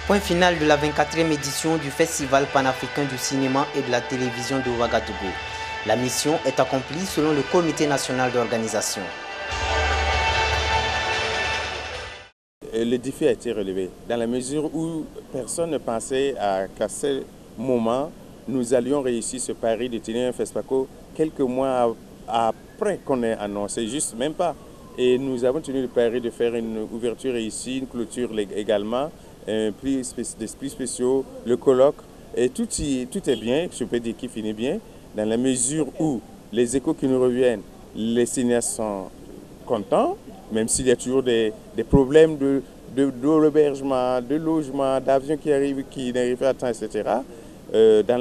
Point final de la 24e édition du Festival panafricain du cinéma et de la télévision de Ouagadougou. La mission est accomplie selon le comité national d'organisation. Le défi a été relevé dans la mesure où personne ne pensait qu'à ce moment, nous allions réussir ce pari de tenir un FESPACO quelques mois après qu'on ait annoncé, juste même pas. Et nous avons tenu le pari de faire une ouverture ici, une clôture également, des prix spéciaux, le colloque. Et tout est bien, je peux dire qu'il finit bien, dans la mesure où les échos qui nous reviennent, les cinéastes sont contents, même s'il y a toujours des problèmes d'hébergement, de logement, d'avions qui n'arrivent pas à temps, etc. Dans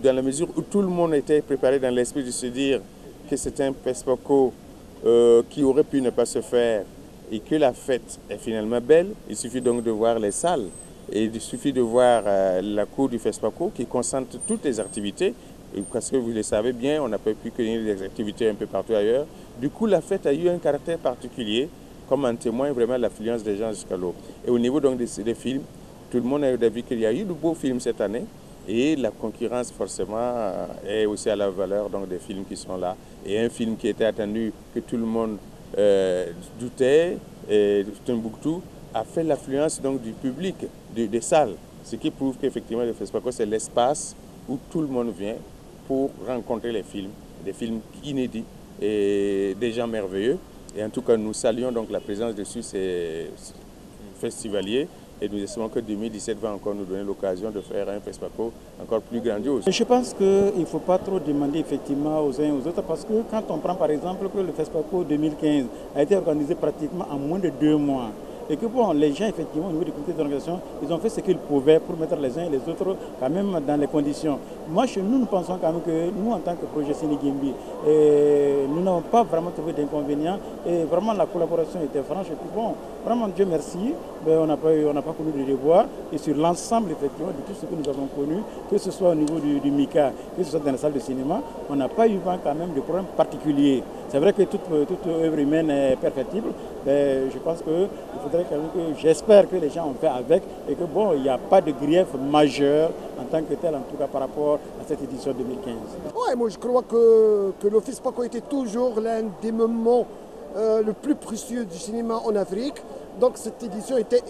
la mesure où tout le monde était préparé dans l'esprit de se dire que c'est un FESPACO qui aurait pu ne pas se faire et que la fête est finalement belle, il suffit donc de voir les salles et il suffit de voir la cour du FESPACO qui concentre toutes les activités. Parce que vous le savez bien, on n'a pas pu connaître des activités un peu partout ailleurs. Du coup, la fête a eu un caractère particulier, comme en témoigne vraiment l'affluence des gens jusqu'à l'eau. Et au niveau donc des films, tout le monde a eu d'avis qu'il y a eu de beaux films cette année. Et la concurrence, forcément, est aussi à la valeur donc, des films qui sont là. Et un film qui était attendu, que tout le monde doutait, Tombouctou, a fait l'affluence donc du public, des salles. Ce qui prouve qu'effectivement, le FESPACO, c'est l'espace où tout le monde vient pour rencontrer les films, des films inédits et des gens merveilleux. Et en tout cas, nous saluons donc la présence de ces festivaliers et nous espérons que 2017 va encore nous donner l'occasion de faire un FESPACO encore plus grandiose. Je pense qu'il ne faut pas trop demander effectivement aux uns et aux autres parce que quand on prend par exemple que le FESPACO 2015 a été organisé pratiquement en moins de 2 mois, et que bon, les gens, effectivement, au niveau du comité d'organisation, ils ont fait ce qu'ils pouvaient pour mettre les uns et les autres quand même dans les conditions. Moi, chez nous, nous pensons quand même que nous, en tant que projet Sénégimbi, nous n'avons pas vraiment trouvé d'inconvénients et vraiment la collaboration était franche. Et puis bon, vraiment, Dieu merci, on n'a pas connu de devoir et sur l'ensemble, effectivement, de tout ce que nous avons connu, que ce soit au niveau du MICA, que ce soit dans la salle de cinéma, on n'a pas eu quand même de problème particulier. C'est vrai que toute œuvre humaine est perfectible, mais je pense qu'il faudrait quand même que, j'espère que les gens ont fait avec et que bon, il n'y a pas de grief majeur en tant que tel, en tout cas par rapport à cette édition 2015. Ouais, moi je crois que le FESPACO était toujours l'un des moments le plus précieux du cinéma en Afrique. Donc cette édition était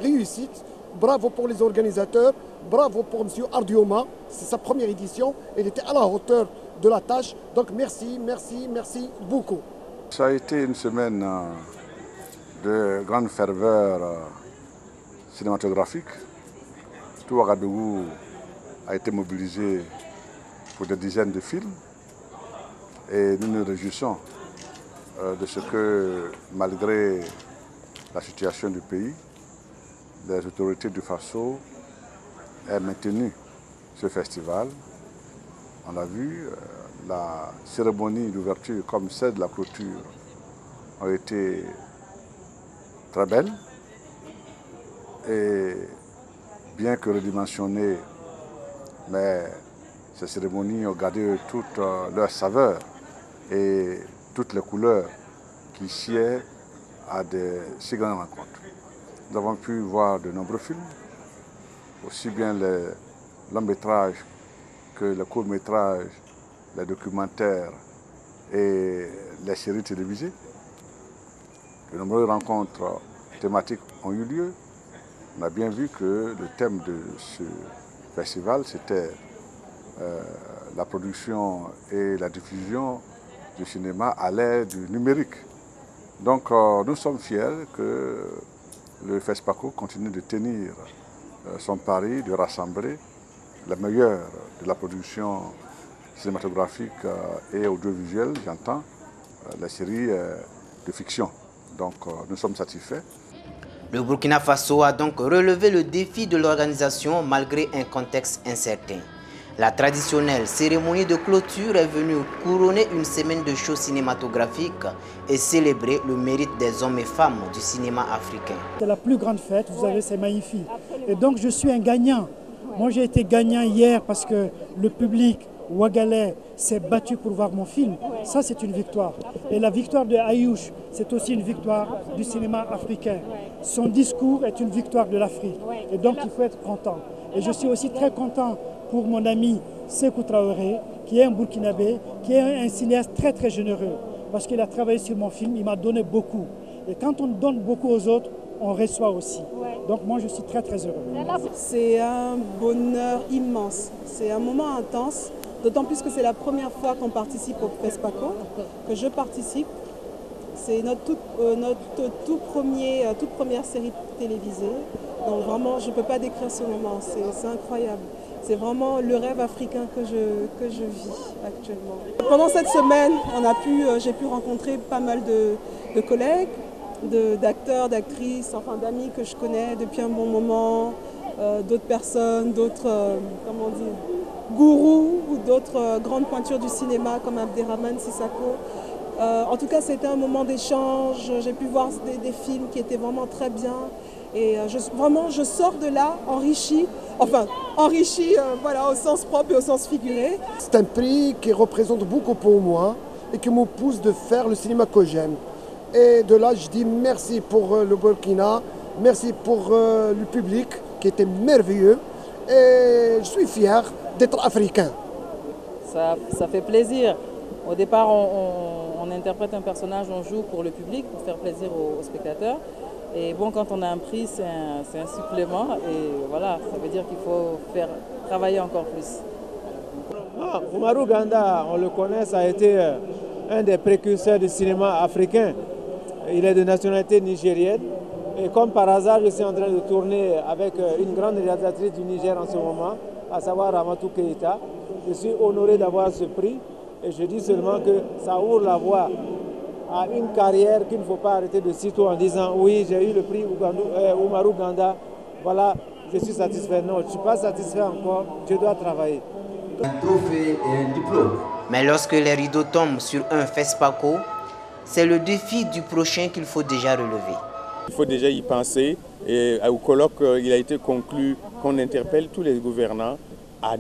réussite. Bravo pour les organisateurs, bravo pour M. Ardioma, c'est sa première édition, il était à la hauteur de la tâche, donc merci, merci, merci beaucoup. Ça a été une semaine de grande ferveur cinématographique. Tout Ouagadougou a été mobilisé pour des dizaines de films et nous nous réjouissons de ce que, malgré la situation du pays, les autorités du FASO aient maintenu ce festival. On l'a vu, la cérémonie d'ouverture comme celle de la clôture ont été très belles et bien que redimensionnées, mais ces cérémonies ont gardé toute leur saveur et toutes les couleurs qui sied à de si grandes rencontres. Nous avons pu voir de nombreux films, aussi bien les longs métrages que les courts métrages, les documentaires et les séries télévisées. De nombreuses rencontres thématiques ont eu lieu. On a bien vu que le thème de ce festival, c'était la production et la diffusion du cinéma à l'ère du numérique. Donc nous sommes fiers que le FESPACO continue de tenir son pari, de rassembler les meilleurs de la production cinématographique et audiovisuelle, j'entends, les séries de fiction. Donc nous sommes satisfaits. Le Burkina Faso a donc relevé le défi de l'organisation malgré un contexte incertain. La traditionnelle cérémonie de clôture est venue couronner une semaine de shows cinématographiques et célébrer le mérite des hommes et femmes du cinéma africain. C'est la plus grande fête, vous savez, c'est magnifique. Et donc je suis un gagnant. Moi j'ai été gagnant hier parce que le public ouagalais s'est battu pour voir mon film. Ça c'est une victoire. Et la victoire de Ayouch, c'est aussi une victoire du cinéma africain. Son discours est une victoire de l'Afrique. Et donc il faut être content. Et je suis aussi très content pour mon ami Sékou Traoré, qui est un Burkinabé, qui est un cinéaste très très généreux, parce qu'il a travaillé sur mon film, il m'a donné beaucoup. Et quand on donne beaucoup aux autres, on reçoit aussi. Donc moi je suis très très heureux. C'est un bonheur immense, c'est un moment intense, d'autant plus que c'est la première fois qu'on participe au FESPACO, que je participe. C'est notre toute première série télévisée. Donc vraiment, je ne peux pas décrire ce moment, c'est incroyable. C'est vraiment le rêve africain que je vis actuellement. Pendant cette semaine, j'ai pu rencontrer pas mal de collègues, d'acteurs, d'actrices, enfin d'amis que je connais depuis un bon moment, d'autres personnes, d'autres gourous ou d'autres grandes pointures du cinéma comme Abderrahmane Sissako. En tout cas, c'était un moment d'échange. J'ai pu voir des films qui étaient vraiment très bien. Et je sors de là enrichi, voilà, au sens propre et au sens figuré. C'est un prix qui représente beaucoup pour moi et qui me pousse de faire le cinéma que j'aime. Et de là, je dis merci pour le Burkina, merci pour le public qui était merveilleux. Et je suis fier d'être africain. Ça fait plaisir. Au départ, on interprète un personnage, on joue pour le public, pour faire plaisir aux spectateurs. Et bon, quand on a un prix, c'est un supplément. Et voilà, ça veut dire qu'il faut faire travailler encore plus. Oumarou Ganda, on le connaît, ça a été un des précurseurs du cinéma africain. Il est de nationalité nigérienne. Et comme par hasard, je suis en train de tourner avec une grande réalisatrice du Niger en ce moment, à savoir Ramatou Keïta. Je suis honoré d'avoir ce prix. Et je dis seulement que ça ouvre la voie à une carrière qu'il ne faut pas arrêter de sitôt en disant oui, j'ai eu le prix Oumarou Ganda, voilà, je suis satisfait. Non, je ne suis pas satisfait encore, je dois travailler. Un trophée et un diplôme. Mais lorsque les rideaux tombent sur un FESPACO, c'est le défi du prochain qu'il faut déjà relever. Il faut déjà y penser. Et au colloque, il a été conclu qu'on interpelle tous les gouvernants à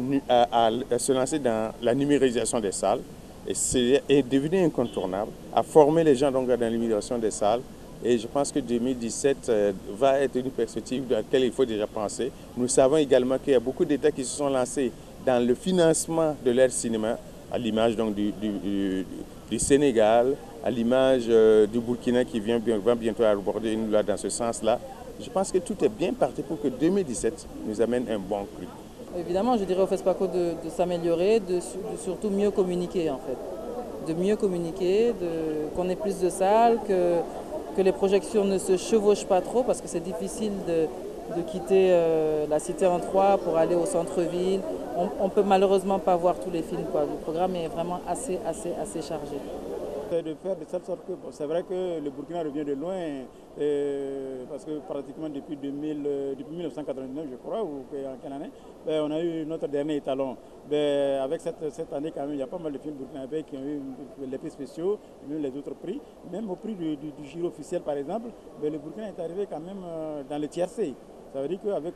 se lancer dans la numérisation des salles. Et c'est devenu incontournable, à former les gens donc, dans la numérisation des salles. Et je pense que 2017 va être une perspective dans laquelle il faut déjà penser. Nous savons également qu'il y a beaucoup d'États qui se sont lancés dans le financement de leur cinéma, à l'image donc du Sénégal, à l'image du Burkina qui va bientôt aborder une loi dans ce sens-là. Je pense que tout est bien parti pour que 2017 nous amène un bon prix. Évidemment, je dirais au FESPACO de s'améliorer, de surtout mieux communiquer en fait. De mieux communiquer, qu'on ait plus de salles, que les projections ne se chevauchent pas trop parce que c'est difficile de quitter la cité en 3 pour aller au centre-ville. On ne peut malheureusement pas voir tous les films, quoi. Le programme est vraiment assez chargé. De faire de telle sorte que c'est vrai que le Burkina revient de loin parce que pratiquement depuis 1989 je crois ou en quelle année on a eu notre dernier étalon. Avec cette année quand même il y a pas mal de films burkinabés qui ont eu les prix spéciaux, même les autres prix, même au prix du jury officiel par exemple, le Burkina est arrivé quand même dans le tiercé. Ça veut dire qu'avec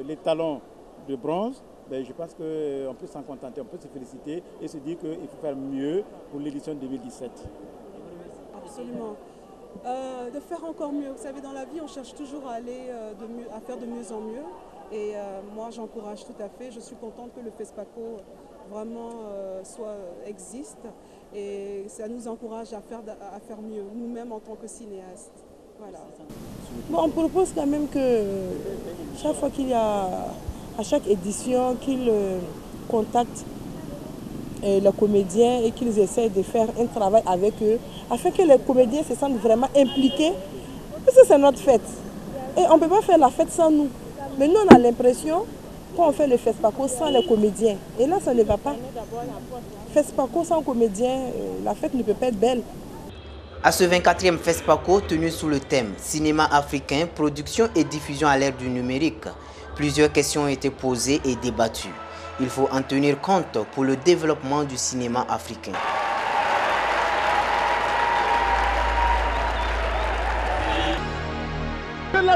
l'étalon de bronze, je pense qu'on peut s'en contenter, on peut se féliciter et se dire qu'il faut faire mieux pour l'édition 2017. Absolument. De faire encore mieux. Vous savez, dans la vie, on cherche toujours à aller à faire de mieux en mieux. Et moi, j'encourage tout à fait. Je suis contente que le FESPACO vraiment existe. Et ça nous encourage à faire mieux, nous-mêmes en tant que cinéastes. Voilà. Bon, on propose quand même que chaque fois qu'il y a, à chaque édition, qu'ils contactent les comédiens et qu'ils essaient de faire un travail avec eux, afin que les comédiens se sentent vraiment impliqués, parce que c'est notre fête. Et on ne peut pas faire la fête sans nous. Mais nous, on a l'impression qu'on fait le FESPACO sans les comédiens. Et là, ça ne va pas. FESPACO sans comédiens, la fête ne peut pas être belle. À ce 24e FESPACO tenu sous le thème « Cinéma africain, production et diffusion à l'ère du numérique », plusieurs questions ont été posées et débattues. Il faut en tenir compte pour le développement du cinéma africain. Le